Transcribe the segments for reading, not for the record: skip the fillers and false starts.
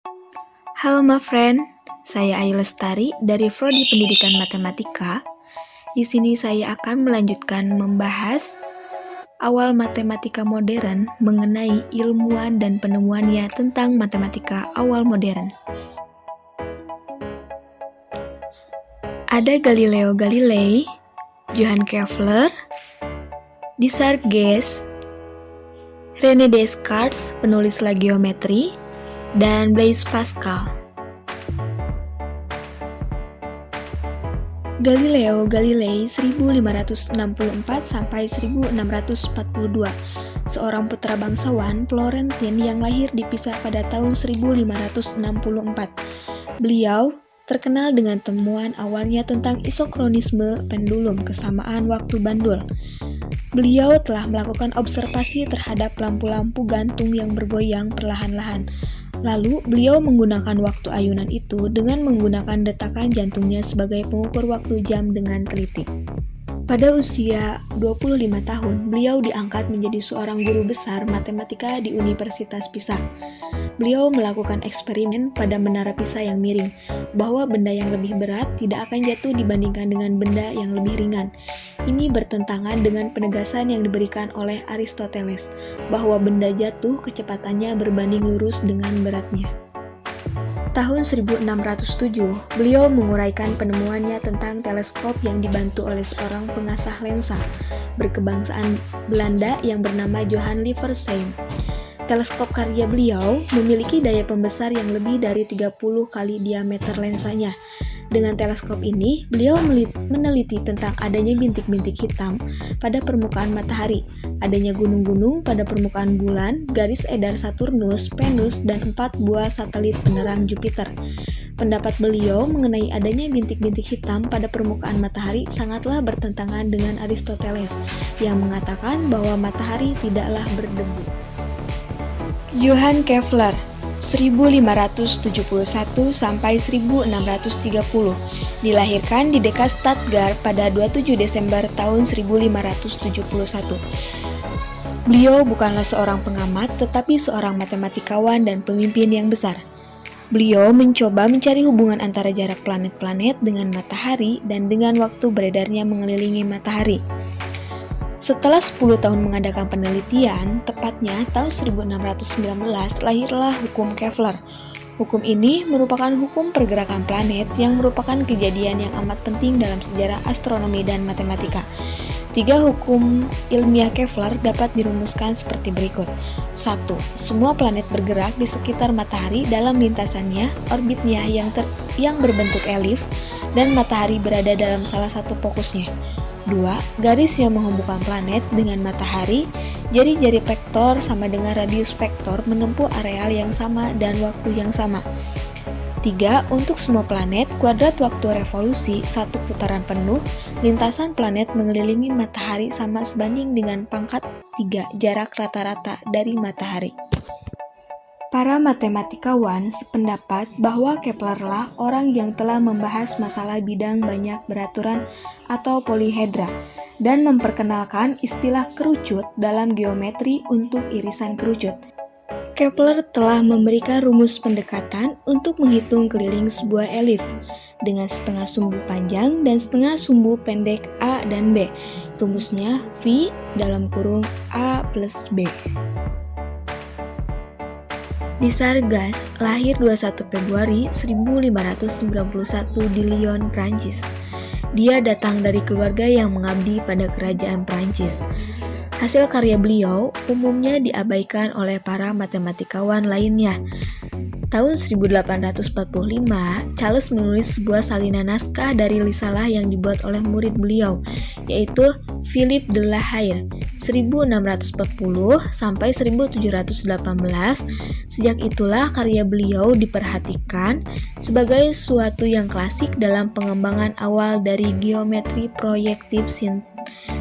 Halo my friend, saya Ayu Lestari dari Prodi Pendidikan Matematika. Di sini saya akan melanjutkan membahas awal matematika modern mengenai ilmuwan dan penemuannya tentang matematika awal modern. Ada Galileo Galilei, Johann Kepler, Desargues, René Descartes, penulis geometri, dan Blaise Pascal. Galileo Galilei 1564 sampai 1642, seorang putra bangsawan Florentin yang lahir di Pisa pada tahun 1564. Beliau terkenal dengan temuan awalnya tentang isokronisme pendulum kesamaan waktu bandul. Beliau telah melakukan observasi terhadap lampu-lampu gantung yang bergoyang perlahan-lahan. Lalu, beliau menggunakan waktu ayunan itu dengan menggunakan detakan jantungnya sebagai pengukur waktu jam dengan teliti. Pada usia 25 tahun, beliau diangkat menjadi seorang guru besar matematika di Universitas Pisa. Beliau melakukan eksperimen pada menara Pisa yang miring, bahwa benda yang lebih berat tidak akan jatuh dibandingkan dengan benda yang lebih ringan. Ini bertentangan dengan penegasan yang diberikan oleh Aristoteles, bahwa benda jatuh kecepatannya berbanding lurus dengan beratnya. Tahun 1607, beliau menguraikan penemuannya tentang teleskop yang dibantu oleh seorang pengasah lensa berkebangsaan Belanda yang bernama Johann Lippersheim. Teleskop karya beliau memiliki daya pembesar yang lebih dari 30 kali diameter lensanya. Dengan teleskop ini, beliau meneliti tentang adanya bintik-bintik hitam pada permukaan matahari, adanya gunung-gunung pada permukaan bulan, garis edar Saturnus, Venus, dan 4 buah satelit penerang Jupiter. Pendapat beliau mengenai adanya bintik-bintik hitam pada permukaan matahari sangatlah bertentangan dengan Aristoteles, yang mengatakan bahwa matahari tidaklah berdebu. Johann Kepler 1571 sampai 1630, dilahirkan di dekat Stuttgart pada 27 Desember tahun 1571. Beliau bukanlah seorang pengamat, tetapi seorang matematikawan dan pemimpin yang besar. Beliau mencoba mencari hubungan antara jarak planet-planet dengan matahari dan dengan waktu beredarnya mengelilingi matahari. Setelah 10 tahun mengadakan penelitian, tepatnya tahun 1619 lahirlah hukum Kepler. Hukum ini merupakan hukum pergerakan planet yang merupakan kejadian yang amat penting dalam sejarah astronomi dan matematika. 3 hukum ilmiah Kepler dapat dirumuskan seperti berikut. 1. Semua planet bergerak di sekitar matahari dalam lintasannya, orbitnya yang berbentuk elif, dan matahari berada dalam salah satu fokusnya. 2. Garis yang menghubungkan planet dengan matahari, jari-jari vektor sama dengan radius vektor menempuh areal yang sama dan waktu yang sama. 3. Untuk semua planet, kuadrat waktu revolusi satu putaran penuh, lintasan planet mengelilingi matahari sama sebanding dengan pangkat 3 jarak rata-rata dari matahari. Para matematikawan sependapat bahwa Keplerlah orang yang telah membahas masalah bidang banyak beraturan atau polihedra dan memperkenalkan istilah kerucut dalam geometri untuk irisan kerucut. Kepler telah memberikan rumus pendekatan untuk menghitung keliling sebuah elif dengan setengah sumbu panjang dan setengah sumbu pendek A dan B. Rumusnya V (A plus B). Desargues lahir 21 Februari 1591 di Lyon, Prancis. Dia datang dari keluarga yang mengabdi pada kerajaan Prancis. Hasil karya beliau umumnya diabaikan oleh para matematikawan lainnya. Tahun 1845, Charles menulis sebuah salinan naskah dari risalah yang dibuat oleh murid beliau, yaitu Philippe de la Hire, 1640 sampai 1718. Sejak itulah karya beliau diperhatikan sebagai suatu yang klasik dalam pengembangan awal dari geometri proyektif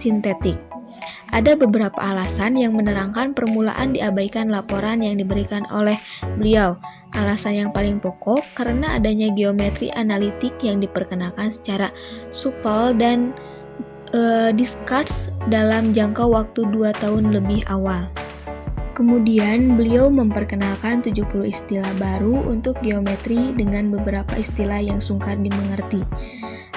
sintetik. Ada beberapa alasan yang menerangkan permulaan diabaikan laporan yang diberikan oleh beliau. Alasan yang paling pokok karena adanya geometri analitik yang diperkenalkan secara supel dan Descartes dalam jangka waktu 2 tahun lebih awal. Kemudian beliau memperkenalkan 70 istilah baru untuk geometri dengan beberapa istilah yang sungkar dimengerti.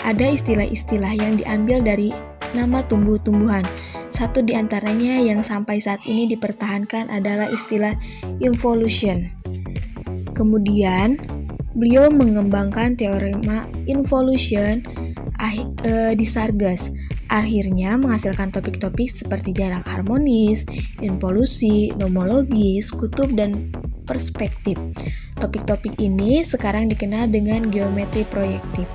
Ada istilah-istilah yang diambil dari nama tumbuh-tumbuhan. Satu di antaranya yang sampai saat ini dipertahankan adalah istilah involution. Kemudian, beliau mengembangkan teorema involution di Sargas. Akhirnya menghasilkan topik-topik seperti jarak harmonis, involusi, nomologis, kutub, dan perspektif. Topik-topik ini sekarang dikenal dengan geometri proyektif.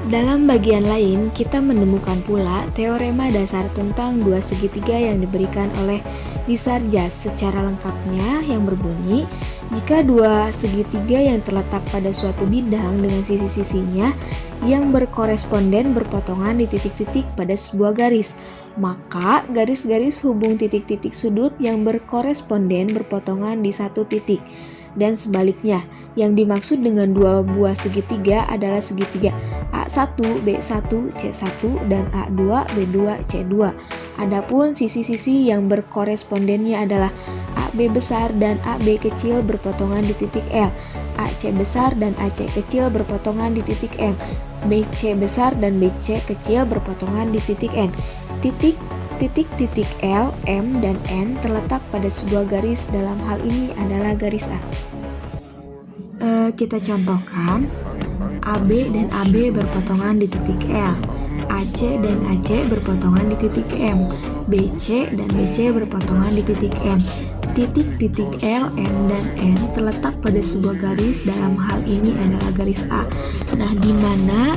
Dalam bagian lain, kita menemukan pula teorema dasar tentang dua segitiga yang diberikan oleh Sargas secara lengkapnya yang berbunyi, jika dua segitiga yang terletak pada suatu bidang dengan sisi-sisinya yang berkoresponden berpotongan di titik-titik pada sebuah garis, maka garis-garis hubung titik-titik sudut yang berkoresponden berpotongan di satu titik. Dan sebaliknya, yang dimaksud dengan dua buah segitiga adalah segitiga A1, B1, C1, dan A2, B2, C2. Adapun sisi-sisi yang berkorespondennya adalah AB besar dan AB kecil berpotongan di titik L, AC besar dan AC kecil berpotongan di titik M, BC besar dan BC kecil berpotongan di titik N. Titik L, M, dan N terletak pada sebuah garis, dalam hal ini adalah garis A. Kita contohkan, AB dan AB berpotongan di titik L, AC dan AC berpotongan di titik M, BC dan BC berpotongan di titik N. Titik-titik L, M, dan N terletak pada sebuah garis, dalam hal ini adalah garis A. Nah, di mana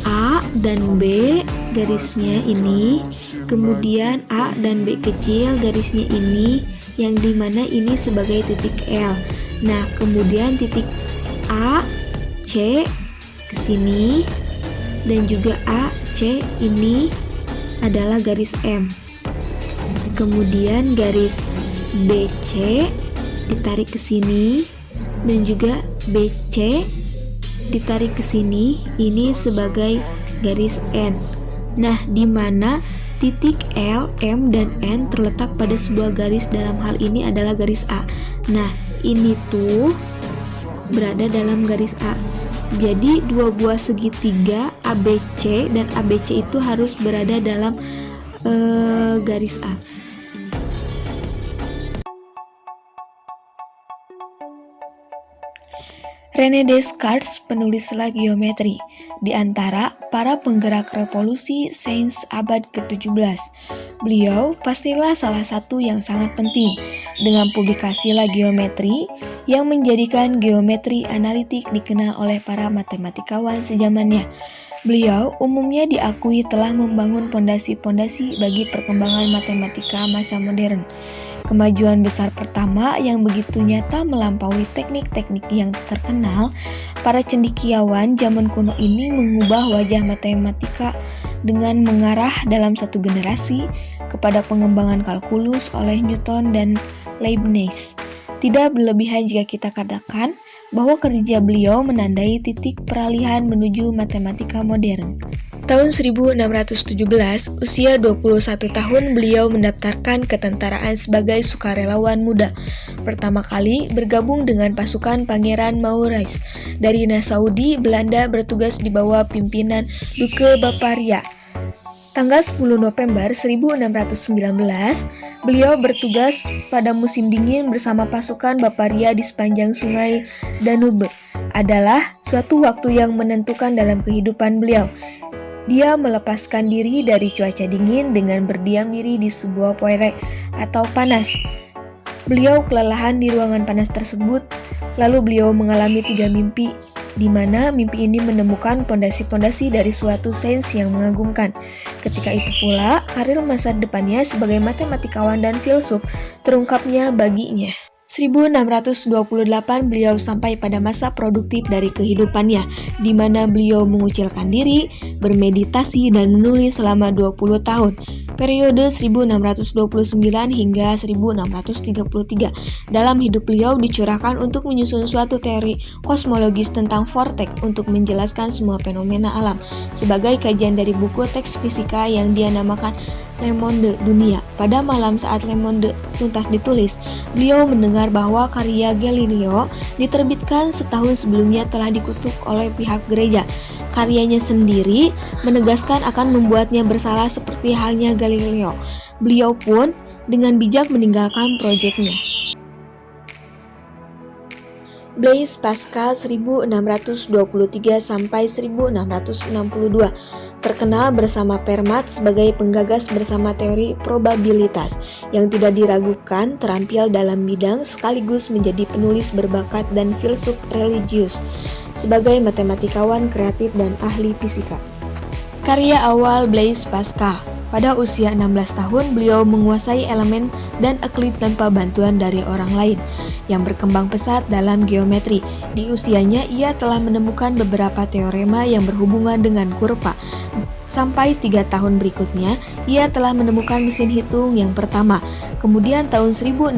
A dan B garisnya ini, kemudian A dan B kecil garisnya ini, yang di mana ini sebagai titik L. Nah, kemudian titik A, C ke sini, dan juga A, C ini adalah garis M. Kemudian garis BC ditarik ke sini, dan juga BC ditarik ke sini, ini sebagai garis N. Nah, di mana titik L, M, dan N terletak pada sebuah garis, dalam hal ini adalah garis A. Nah, ini tuh berada dalam garis A. Jadi dua buah segitiga ABC dan ABC itu harus berada dalam garis A. René Descartes, penulislah geometri, di antara para penggerak revolusi sains abad ke-17. Beliau pastilah salah satu yang sangat penting dengan publikasi La Geometrie yang menjadikan geometri analitik dikenal oleh para matematikawan sejamannya. Beliau umumnya diakui telah membangun pondasi-pondasi bagi perkembangan matematika masa modern. Kemajuan besar pertama yang begitu nyata melampaui teknik-teknik yang terkenal, para cendekiawan zaman kuno ini mengubah wajah matematika dengan mengarah dalam satu generasi kepada pengembangan kalkulus oleh Newton dan Leibniz. Tidak berlebihan jika kita katakan bahwa kerja beliau menandai titik peralihan menuju matematika modern. Tahun 1617, usia 21 tahun beliau mendaftarkan ketentaraan sebagai sukarelawan muda. Pertama kali bergabung dengan pasukan Pangeran Maurits dari Nassau di Belanda, bertugas di bawah pimpinan Duke Bavaria. Tanggal 10 November 1619, beliau bertugas pada musim dingin bersama pasukan Bavaria di sepanjang sungai Danube. Adalah suatu waktu yang menentukan dalam kehidupan beliau. Dia melepaskan diri dari cuaca dingin dengan berdiam diri di sebuah poelek atau panas. Beliau kelelahan di ruangan panas tersebut, lalu beliau mengalami 3 mimpi, di mana mimpi ini menemukan pondasi-pondasi dari suatu sains yang mengagumkan. Ketika itu pula, karir masa depannya sebagai matematikawan dan filsuf terungkapnya baginya. 1628 beliau sampai pada masa produktif dari kehidupannya, di mana beliau mengucilkan diri, bermeditasi, dan menulis selama 20 tahun. Periode 1629 hingga 1633. Dalam hidup beliau dicurahkan untuk menyusun suatu teori kosmologis tentang vortex untuk menjelaskan semua fenomena alam, sebagai kajian dari buku teks fisika yang dia namakan Le Monde dunia. Pada malam saat Le Monde tuntas ditulis, beliau mendengar bahwa karya Galileo diterbitkan setahun sebelumnya telah dikutuk oleh pihak gereja. Karyanya sendiri menegaskan akan membuatnya bersalah seperti halnya Galileo. Beliau pun dengan bijak meninggalkan proyeknya. Blaise Pascal 1623 sampai 1662 terkenal bersama Fermat sebagai penggagas bersama teori probabilitas yang tidak diragukan, terampil dalam bidang sekaligus menjadi penulis berbakat dan filsuf religius sebagai matematikawan kreatif dan ahli fisika. Karya awal Blaise Pascal. Pada usia 16 tahun, beliau menguasai elemen dan Euclid tanpa bantuan dari orang lain yang berkembang pesat dalam geometri. Di usianya, ia telah menemukan beberapa teorema yang berhubungan dengan kurva. Sampai 3 tahun berikutnya, ia telah menemukan mesin hitung yang pertama. Kemudian tahun 1650,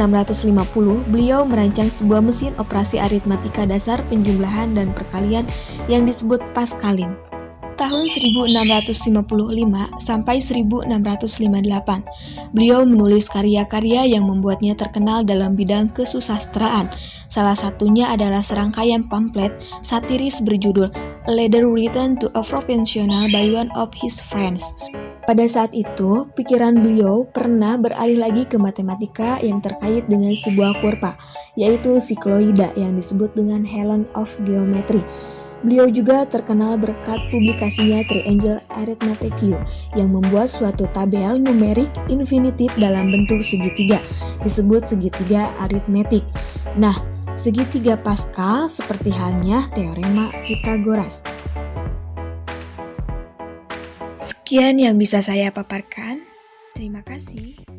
beliau merancang sebuah mesin operasi aritmatika dasar penjumlahan dan perkalian yang disebut Pascalin. Tahun 1655 sampai 1658, beliau menulis karya-karya yang membuatnya terkenal dalam bidang kesusastraan. Salah satunya adalah serangkaian pamflet satiris berjudul A Letter Written to a Professional by One of His Friends. Pada saat itu, pikiran beliau pernah beralih lagi ke matematika yang terkait dengan sebuah kurva, yaitu sikloida yang disebut dengan Helen of Geometry. Beliau juga terkenal berkat publikasinya Triangle Arithmetique yang membuat suatu tabel numerik infinitif dalam bentuk segitiga, disebut segitiga aritmetik. Nah, segitiga Pascal seperti halnya teorema Pythagoras. Sekian yang bisa saya paparkan. Terima kasih.